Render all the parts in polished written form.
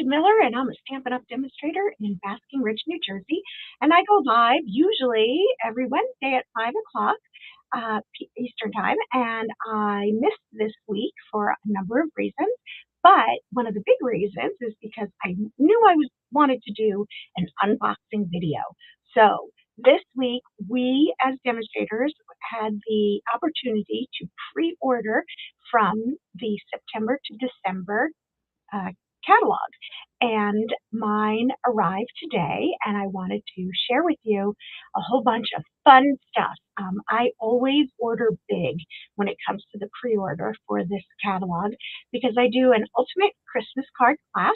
Brenda Miller, and I'm a Stampin' Up demonstrator in Basking Ridge, New Jersey. And I go live usually every Wednesday at 5 o'clock Eastern Time. And I missed this week for a number of reasons. But one of the big reasons is because I knew I wanted to do an unboxing video. So this week, we as demonstrators had the opportunity to pre-order from the September to December catalog, and mine arrived today, and I wanted to share with you a whole bunch of fun stuff. I always order big when it comes to the pre-order for this catalog because I do an ultimate Christmas card class.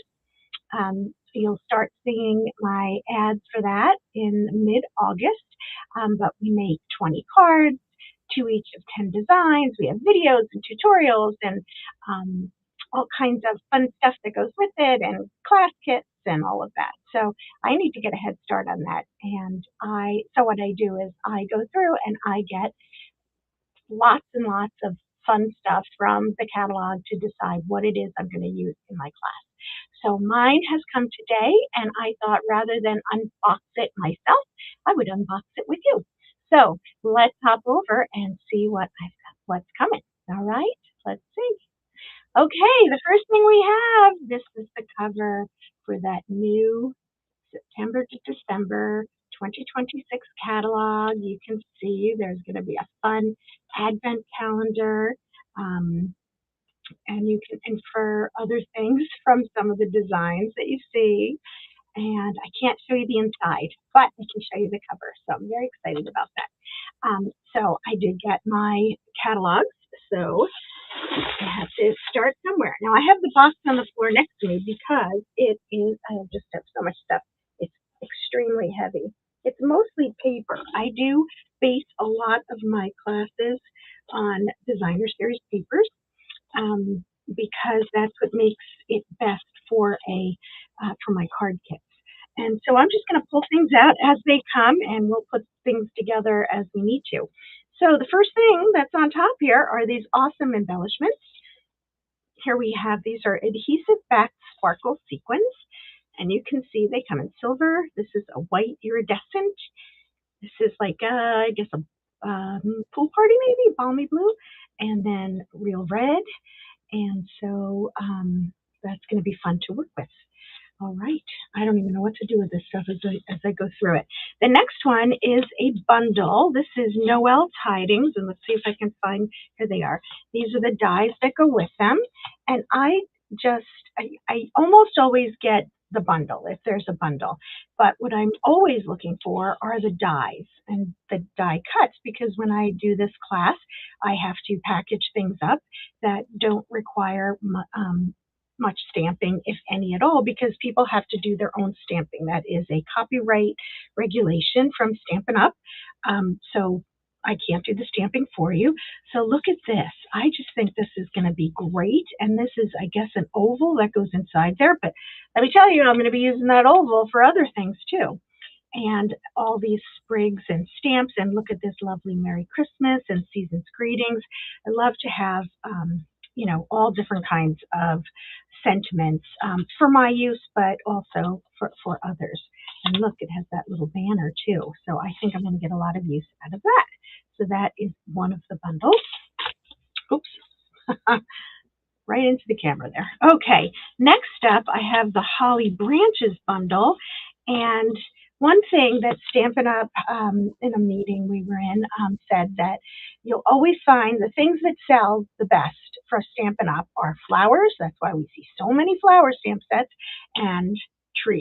You'll start seeing my ads for that in mid-August, but we make 20 cards, 2 each of 10 designs. We have videos and tutorials and all kinds of fun stuff that goes with it, and class kits and all of that. So I need to get a head start on that. And so what I do is I go through and I get lots and lots of fun stuff from the catalog to decide what it is I'm going to use in my class. So mine has come today, and I thought rather than unbox it myself, I would unbox it with you. So let's hop over and see what's coming. All right, let's see. Okay, the first thing we have, this is the cover for that new September to December 2026 catalog. You can see there's going to be a fun advent calendar, and you can infer other things from some of the designs that you see. And I can't show you the inside, but I can show you the cover. So I'm very excited about that. So I did get my catalogs. So I have to start somewhere. Now I have the box on the floor next to me because I just have so much stuff. It's extremely heavy. It's mostly paper. I do base a lot of my classes on designer series papers because that's what makes it best for my card kits. And so I'm just going to pull things out as they come, and we'll put things together as we need to. So the first thing that's on top here are these awesome embellishments. Here we have, these are adhesive back sparkle sequins, and you can see they come in silver. This is a white iridescent. This is like, I guess a pool party maybe, balmy blue, and then real red. And so that's going to be fun to work with. All right, I don't even know what to do with this stuff as I go through it. The next one is a bundle. This is Noel Tidings, and let's see if I can find, here they are. These are the dies that go with them, and I almost always get the bundle if there's a bundle, but what I'm always looking for are the dies and the die cuts, because when I do this class, I have to package things up that don't require much stamping, if any at all, because people have to do their own stamping. That is a copyright regulation from Stampin' Up. So I can't do the stamping for you. So look at this. I just think this is going to be great. And this is, I guess, an oval that goes inside there. But let me tell you, I'm going to be using that oval for other things too. And all these sprigs and stamps. And look at this lovely Merry Christmas and Season's Greetings. I love to have all different kinds of sentiments for my use, but also for others. And look, it has that little banner too. So I think I'm going to get a lot of use out of that. So that is one of the bundles. Oops. Right into the camera there. Okay, next up, I have the Holly Branches bundle. And one thing that Stampin' Up, in a meeting we were in, said that you'll always find the things that sell the best for Stampin' Up are flowers. That's why we see so many flower stamp sets, and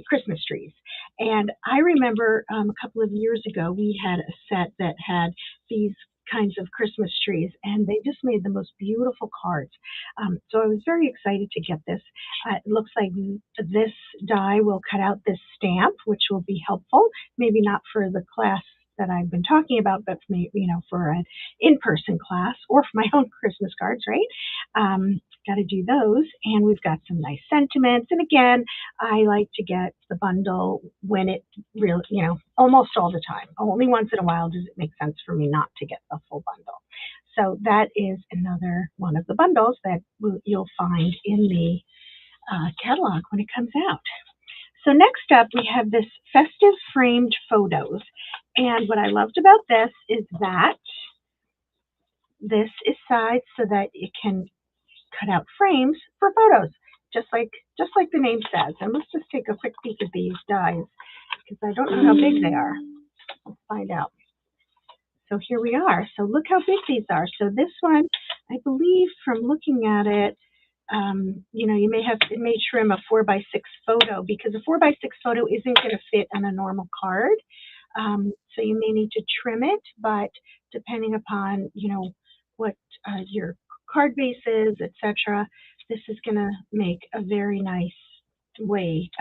Christmas trees. And I remember a couple of years ago, we had a set that had these kinds of Christmas trees, and they just made the most beautiful cards. So I was very excited to get this. It looks like this die will cut out this stamp, which will be helpful, maybe not for the class that I've been talking about, but for an in-person class or for my own Christmas cards, right? Got to do those. And we've got some nice sentiments. And again, I like to get the bundle when it really, almost all the time. Only once in a while does it make sense for me not to get the full bundle. So that is another one of the bundles that you'll find in the catalog when it comes out. So next up, we have this Festive framed photos. And what I loved about this is that this is sized so that it can cut out frames for photos, just like the name says. And let's just take a quick peek at these dies because I don't know how big they are. Let's find out. So here we are. So look how big these are. So this one, I believe from looking at it, it may trim a 4x6 photo because a 4x6 photo isn't going to fit on a normal card. So you may need to trim it, but depending upon, what your card base is, etc., this is going to make a very nice very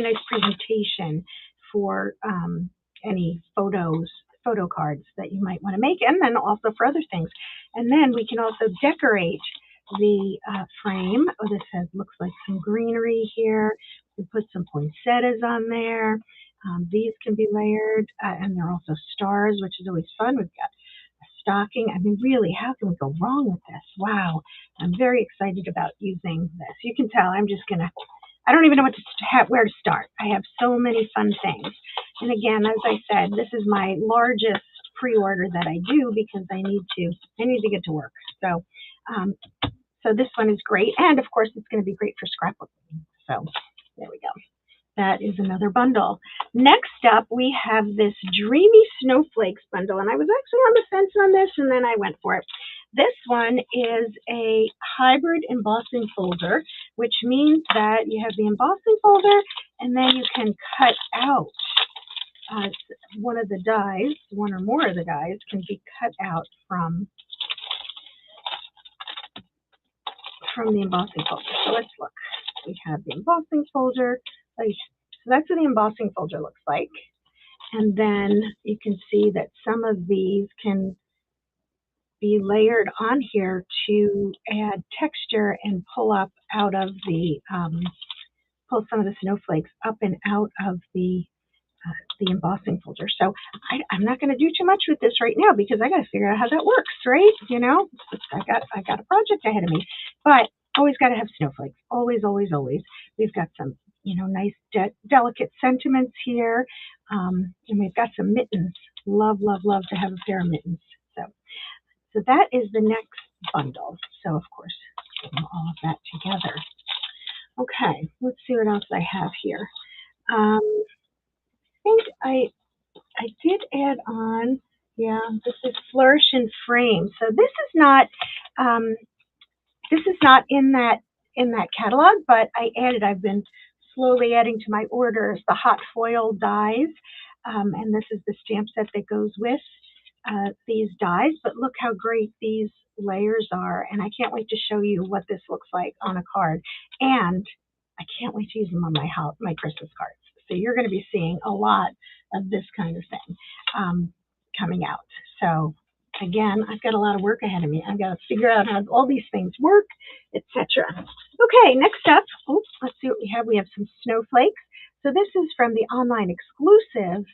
nice presentation for any photo cards that you might want to make, and then also for other things. And then we can also decorate the frame. Oh, this looks like some greenery here. We put some poinsettias on there. These can be layered, and they're also stars, which is always fun. We've got a stocking. I mean, really, how can we go wrong with this? Wow, I'm very excited about using this. You can tell I'm just gonna. I don't even know where to start. I have so many fun things. And again, as I said, this is my largest pre-order that I do because I need to get to work. So, so this one is great, and of course, it's going to be great for scrapbooking. So, there we go. That is another bundle. Next up, we have this Dreamy Snowflakes bundle, and I was actually on the fence on this, and then I went for it. This one is a hybrid embossing folder, which means that you have the embossing folder, and then you can cut out one of the dies, one or more of the dies can be cut out from the embossing folder. So let's look. We have the embossing folder. So that's what the embossing folder looks like. And then you can see that some of these can be layered on here to add texture and pull some of the snowflakes up and out of the embossing folder. So I'm not going to do too much with this right now because I got to figure out how that works, right? I got a project ahead of me, but always got to have snowflakes. Always, always, always. We've got some, nice delicate sentiments here, and we've got some mittens. Love, love, love to have a pair of mittens. So that is the next bundle. So of course, all of that together. Okay, let's see what else I have here. I think I did add on, this is Flourish and Frame. So this is not in that catalog, but I've been slowly adding to my orders the hot foil dies, and this is the stamp set that goes with these dies. But look how great these layers are, and I can't wait to show you what this looks like on a card, and I can't wait to use them on my Christmas cards. So you're going to be seeing a lot of this kind of thing coming out. So again, I've got a lot of work ahead of me. I've got to figure out how all these things work, etc. Okay, next up, let's see what we have. We have some snowflakes. So this is from the online exclusive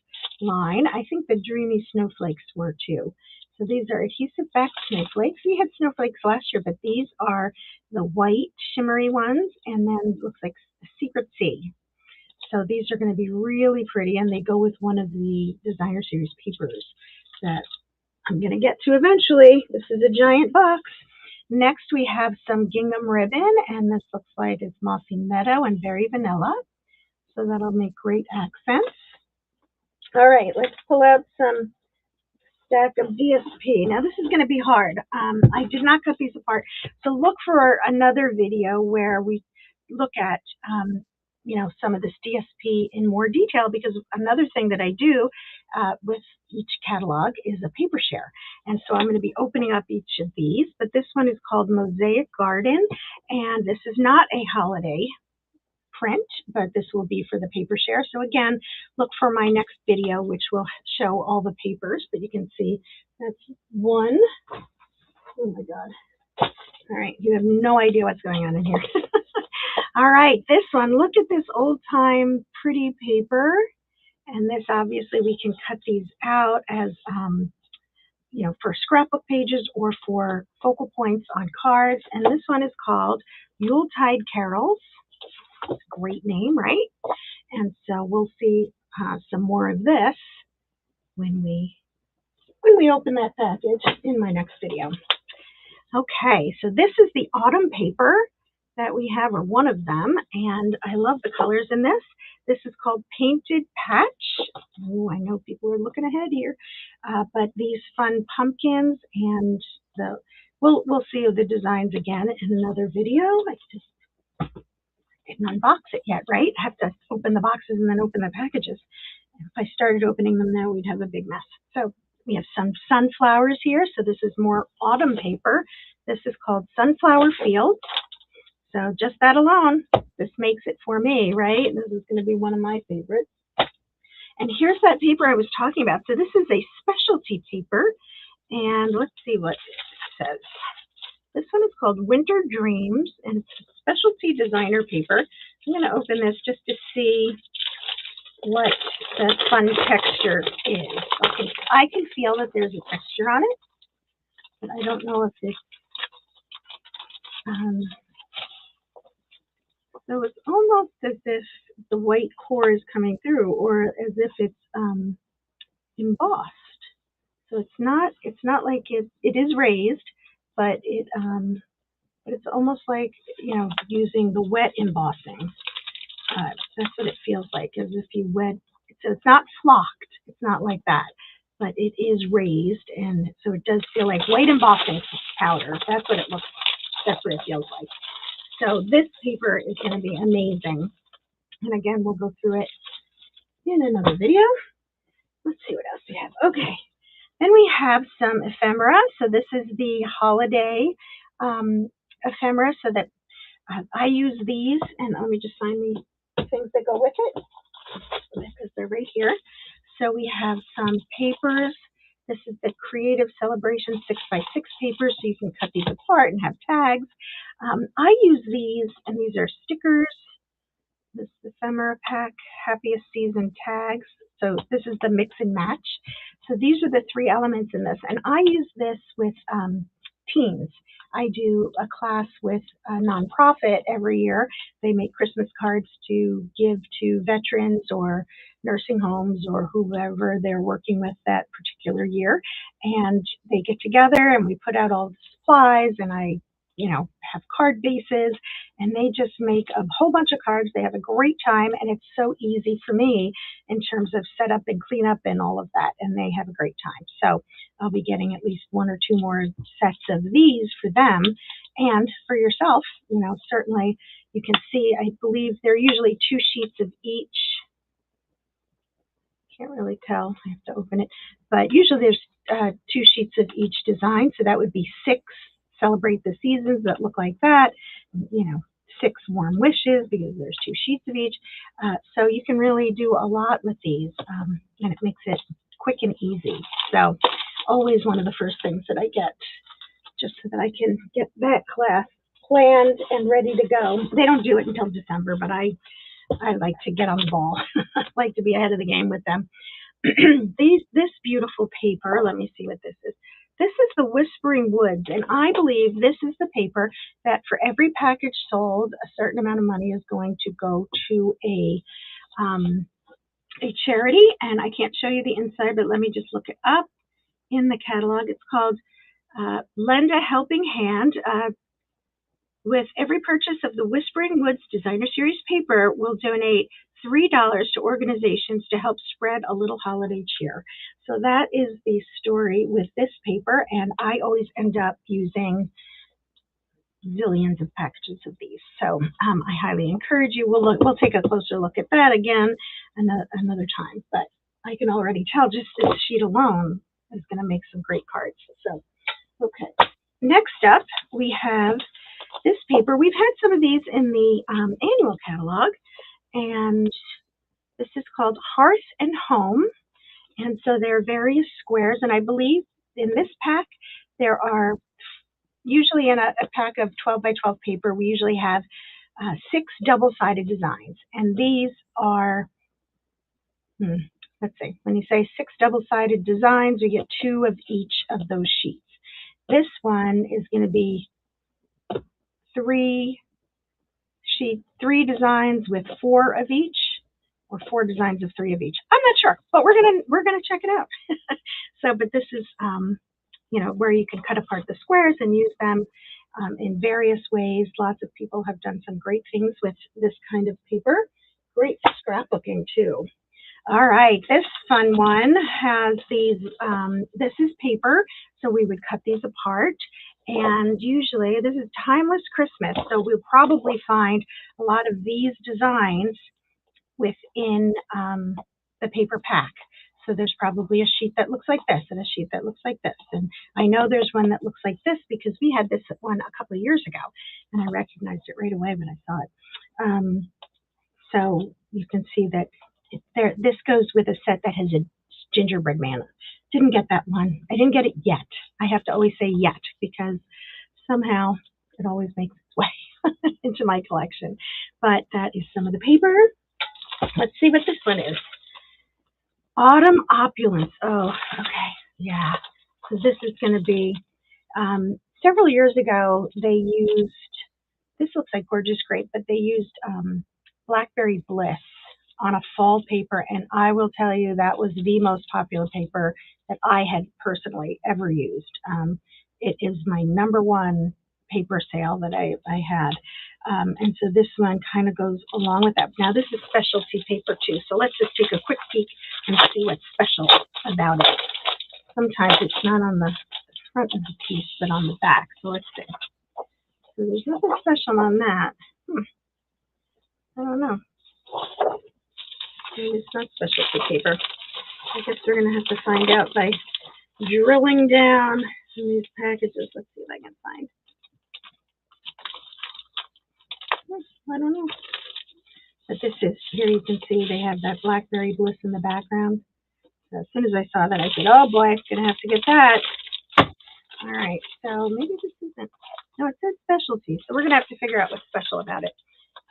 line. I think the Dreamy Snowflakes were too. So these are adhesive back snowflakes. We had snowflakes last year, but these are the white shimmery ones, and then looks like Secret Sea. So these are going to be really pretty, and they go with one of the designer series papers that I'm going to get to eventually. This is a giant box. Next, we have some gingham ribbon, and this looks like it's mossy meadow and berry vanilla. So that'll make great accents. All right, let's pull out some stack of DSP. Now this is going to be hard. I did not cut these apart. So look for another video where we look at some of this DSP in more detail, because another thing that I do with each catalog is a paper share. And so I'm going to be opening up each of these, but this one is called Mosaic Garden, and this is not a holiday print, but this will be for the paper share. So again, look for my next video, which will show all the papers, but you can see that's one. Oh my God. All right, you have no idea what's going on in here. All right, this one, look at this old time pretty paper. And this, obviously, we can cut these out as, for scrapbook pages or for focal points on cards. And this one is called Yuletide Carols. It's a great name, right? And so we'll see some more of this when we open that package in my next video. Okay, so this is the autumn paper that we have, or one of them, and I love the colors in this. This is called Painted Patch. Oh, I know people are looking ahead here, but these fun pumpkins and we'll see the designs again in another video. I just didn't unbox it yet, right? I have to open the boxes and then open the packages. If I started opening them now, we'd have a big mess. So we have some sunflowers here. So this is more autumn paper. This is called Sunflower Field. So just that alone, this makes it for me, right? This is going to be one of my favorites. And here's that paper I was talking about. So this is a specialty paper. And let's see what it says. This one is called Winter Dreams, and it's a specialty designer paper. I'm going to open this just to see what the fun texture is. Okay, I can feel that there's a texture on it, but I don't know if it's, so it's almost as if the white core is coming through, or as if it's embossed. So it's not like it is raised, but it's almost like, you know, using the wet embossing. That's what it feels like, as if you wet. So it's not flocked. It's not like that, but it is raised, and so it does feel like white embossing powder. That's what it looks like. That's what it feels like. So this paper is going to be amazing. And again, we'll go through it in another video. Let's see what else we have. Okay. Then we have some ephemera. So this is the holiday ephemera. So that I use these, and let me just find the things that go with it, because they're right here. So we have some papers. This is the Creative Celebration 6x6 paper, so you can cut these apart and have tags. I use these, and these are stickers. This ephemera pack, happiest season tags. So this is the mix and match. So these are the three elements in this, and I use this with teens. I do a class with a nonprofit every year. They make Christmas cards to give to veterans or nursing homes or whoever they're working with that particular year. And they get together and we put out all the supplies, and I, you know, have card bases, and they just make a whole bunch of cards. They have a great time, and it's so easy for me in terms of setup and cleanup and all of that, and they have a great time. So I'll be getting at least one or two more sets of these for them, and for yourself. You know, certainly you can see, I believe they're usually 2 sheets of each. Can't really tell, I have to open it, but usually there's 2 sheets of each design, so that would be 6 Celebrate the Seasons that look like that, you know, 6 Warm Wishes, because there's 2 sheets of each. So you can really do a lot with these, and it makes it quick and easy. So always one of the first things that I get, just so that I can get that class planned and ready to go. They don't do it until December, but I like to get on the ball. I like to be ahead of the game with them. This beautiful paper, let me see what this is. This is the Whispering Woods, and I believe this is the paper that for every package sold, a certain amount of money is going to go to a charity. And I can't show you the inside, but let me just look it up in the catalog. It's called Lend a Helping Hand. With every purchase of the Whispering Woods Designer Series paper, we'll donate $3 to organizations to help spread a little holiday cheer. So that is the story with this paper, and I always end up using zillions of packages of these. So I highly encourage you. We'll take a closer look at that again another time. But I can already tell just this sheet alone is going to make some great cards. So, okay. Next up, we have this paper. We've had some of these in the annual catalog, and this is called Hearth and Home. And so there are various squares, and I believe in this pack there are, usually in a pack of 12 by 12 paper, we usually have 6 double-sided designs. And these are, let's see, when you say 6 double-sided designs, you get 2 of each of those sheets. This one is going to be 3 sheet, 3 designs with 4 of each, or 4 designs of 3 of each. I'm not sure, but we're gonna check it out. So, but this is you know, where you can cut apart the squares and use them in various ways. Lots of people have done some great things with this kind of paper. Great for scrapbooking too. All right, this fun one has these, this is paper, so we would cut these apart. And usually, this is Timeless Christmas, so we'll probably find a lot of these designs within the paper pack. So there's probably a sheet that looks like this and a sheet that looks like this. And I know there's one that looks like this because we had this one a couple of years ago, and I recognized it right away when I saw it. So you can see that there. This goes with a set that has a gingerbread man. Didn't get that one. I didn't get it yet. I have to always say yet because somehow it always makes its way into my collection. But that is some of the paper. Let's see what this one is. Autumn Opulence. Oh, okay. Yeah. So this is going to be, several years ago, they used, this looks like Gorgeous Grape, but they used Blackberry Bliss on a fall paper. And I will tell you that was the most popular paper that I had personally ever used. It is my #1 paper sale that I had. And so this one kind of goes along with that. Now this is specialty paper too. So let's just take a quick peek and see what's special about it. Sometimes it's not on the front of the piece, but on the back. So let's see. So there's nothing special on that. I don't know. Maybe it's not specialty paper. I guess we're going to have to find out by drilling down in these packages. Let's see if I can find. I don't know. But this is, here you can see they have that Blackberry Bliss in the background. So as soon as I saw that, I said, oh boy, I'm going to have to get that. All right, so maybe this isn't. No, it says specialty. So we're going to have to figure out what's special about it.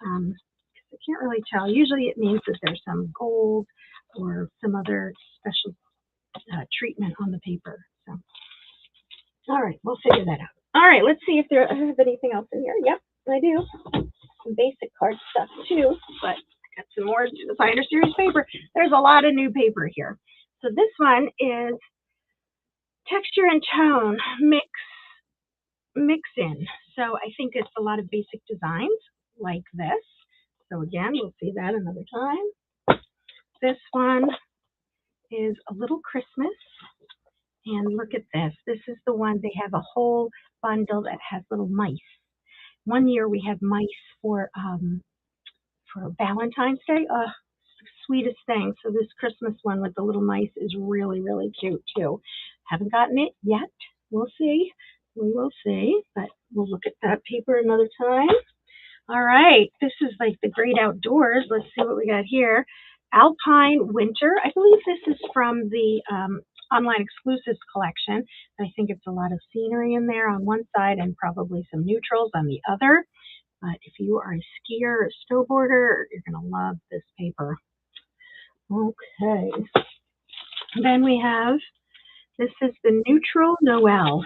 I can't really tell. Usually it means that there's some gold or some other special treatment on the paper. So, all right, we'll figure that out. All right, let's see if I have anything else in here. Yep, I do. Some basic card stuff too, but I got some more designer series paper. There's a lot of new paper here. So this one is texture and tone mix in. So I think it's a lot of basic designs like this. So again, we'll see that another time. This one is a little Christmas. And look at this. This is the one, they have a whole bundle that has little mice. One year we had mice for Valentine's Day. Sweetest thing. So this Christmas one with the little mice is really, really cute too. Haven't gotten it yet. We'll see. We will see. But we'll look at that paper another time. All right. This is like the great outdoors. Let's see what we got here. Alpine Winter. I believe this is from the online exclusives collection. I think it's a lot of scenery in there on one side and probably some neutrals on the other. But if you are a skier or a snowboarder, you're going to love this paper. Okay. Then we have, this is the Neutral Noel.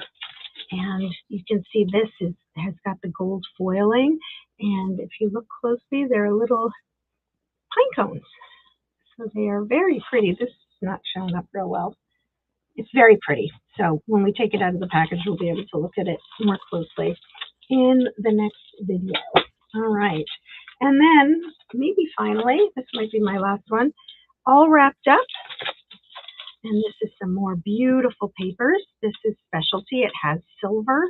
And you can see this has got the gold foiling. And if you look closely, there are little pine cones. So they are very pretty. This is not showing up real well. It's very pretty. So when we take it out of the package, we'll be able to look at it more closely in the next video. All right. And then maybe finally, this might be my last one, all wrapped up. And this is some more beautiful papers. This is specialty. It has silver.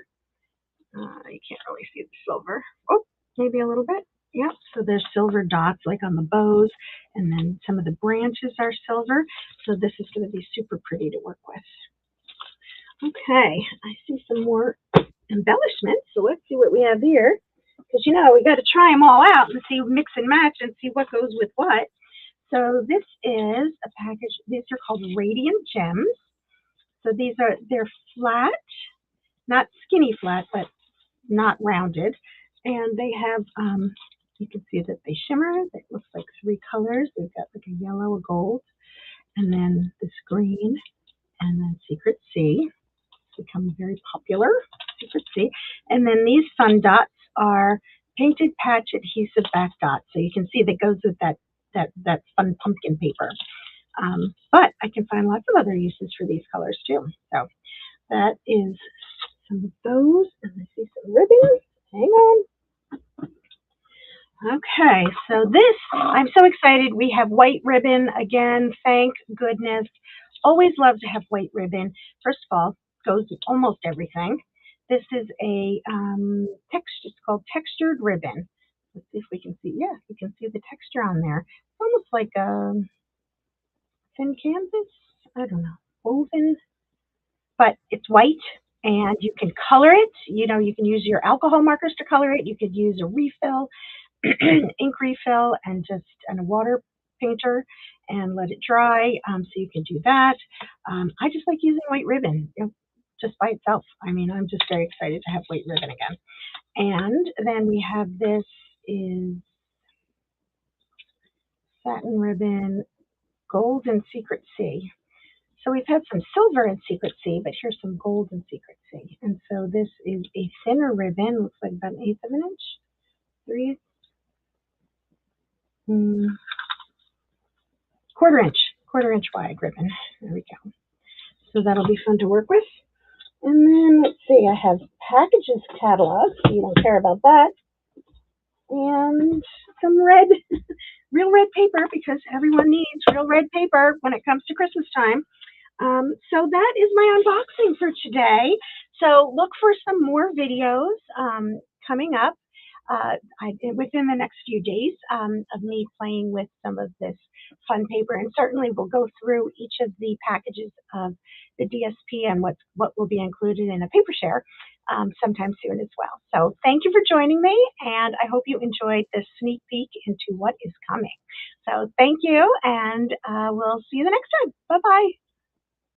You can't really see the silver. Oh, maybe a little bit. Yep. So there's silver dots like on the bows. And then some of the branches are silver. So this is going to be super pretty to work with. Okay. I see some more embellishments. So let's see what we have here. Because, you know, we got to try them all out and see, mix and match and see what goes with what. So this is a package. These are called Radiant Gems. So they're flat, not skinny flat, but not rounded. And they have, you can see that they shimmer. It looks like 3 colors. They've got like a yellow, a gold, and then this green, and then Secret Sea. It's become very popular, Secret Sea. And then these fun dots are painted patch adhesive back dot. So you can see that goes with that fun pumpkin paper. But I can find lots of other uses for these colors too. So that is some of those. And I see some ribbons. Hang on. Okay, so this, I'm so excited. We have white ribbon again. Thank goodness. Always love to have white ribbon. First of all, goes with almost everything. This is a it's called textured ribbon. Let's see if we can see. Yeah, you can see the texture on there. It's almost like a thin canvas. I don't know, woven, but it's white and you can color it. You know, you can use your alcohol markers to color it. You could use a refill, ink refill, and a water painter and let it dry. So you can do that. I just like using white ribbon, just by itself. I mean, I'm just very excited to have white ribbon again. And then we have this is satin ribbon, gold and secret sea. So we've had some silver and secret sea, but here's some gold and secret sea. And so this is a thinner ribbon, looks like about 1/8 of an inch, 3 quarter inch wide ribbon. There we go. So that'll be fun to work with. And then let's see, I have packages catalog, so you don't care about that. And some red, real red paper, because everyone needs real red paper when it comes to Christmas time. So that is my unboxing for today. So look for some more videos coming up within the next few days of me playing with some of this fun paper. And certainly we'll go through each of the packages of the DSP and what will be included in a paper share sometime soon as well. So thank you for joining me, and I hope you enjoyed this sneak peek into what is coming. So thank you, and we'll see you the next time. Bye-bye.